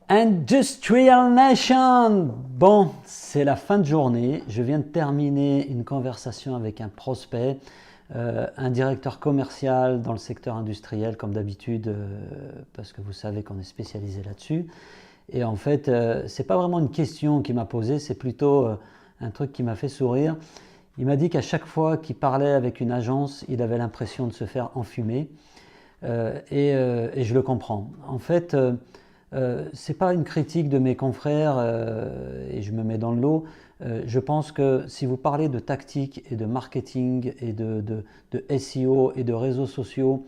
Industrial Nation! Bon, c'est la fin de journée. Je viens de terminer une conversation avec un prospect, un directeur commercial dans le secteur industriel, comme d'habitude, parce que vous savez qu'on est spécialisé là-dessus. Et en fait, c'est pas vraiment une question qu'il m'a posée, c'est plutôt un truc qui m'a fait sourire. Il m'a dit qu'à chaque fois qu'il parlait avec une agence, il avait l'impression de se faire enfumer. Et je le comprends. En fait, c'est pas une critique de mes confrères et je me mets dans le lot. Je pense que si vous parlez de tactique et de marketing et de SEO et de réseaux sociaux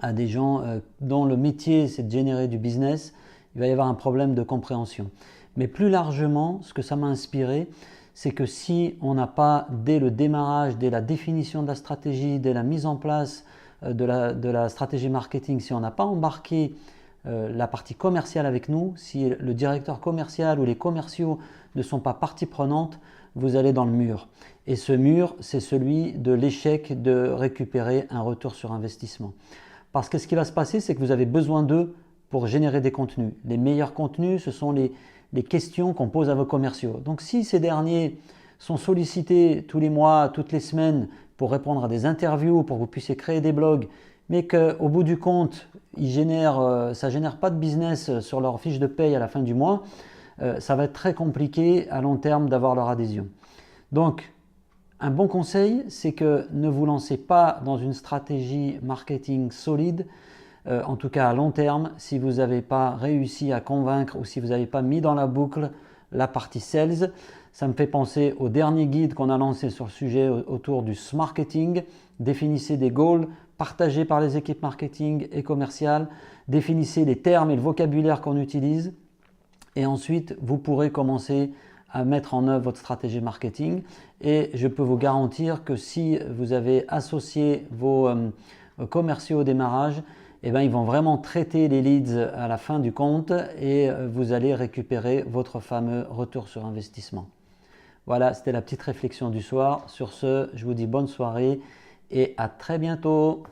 à des gens dont le métier c'est de générer du business, il va y avoir un problème de compréhension. Mais plus largement, ce que ça m'a inspiré, c'est que si on n'a pas, dès le démarrage, dès la définition de la stratégie, dès la mise en place de la stratégie marketing, si on n'a pas embarqué la partie commerciale avec nous, si le directeur commercial ou les commerciaux ne sont pas partie prenante, vous allez dans le mur. Et ce mur, c'est celui de l'échec de récupérer un retour sur investissement. Parce que ce qui va se passer, c'est que vous avez besoin d'eux pour générer des contenus. Les meilleurs contenus, ce sont les questions qu'on pose à vos commerciaux. Donc si ces derniers sont sollicités tous les mois, toutes les semaines pour répondre à des interviews, pour que vous puissiez créer des blogs, mais qu'au bout du compte, ça ne génère pas de business sur leur fiche de paye à la fin du mois, ça va être très compliqué à long terme d'avoir leur adhésion. Donc, un bon conseil, c'est que ne vous lancez pas dans une stratégie marketing solide, en tout cas à long terme, si vous n'avez pas réussi à convaincre ou si vous n'avez pas mis dans la boucle la partie sales. Ça me fait penser au dernier guide qu'on a lancé sur le sujet autour du marketing. Définissez des goals partagés par les équipes marketing et commerciales. Définissez les termes et le vocabulaire qu'on utilise. Et ensuite, vous pourrez commencer à mettre en œuvre votre stratégie marketing. Et je peux vous garantir que si vous avez associé vos commerciaux au démarrage, eh bien, ils vont vraiment traiter les leads à la fin du compte et vous allez récupérer votre fameux retour sur investissement. Voilà, c'était la petite réflexion du soir. Sur ce, je vous dis bonne soirée et à très bientôt.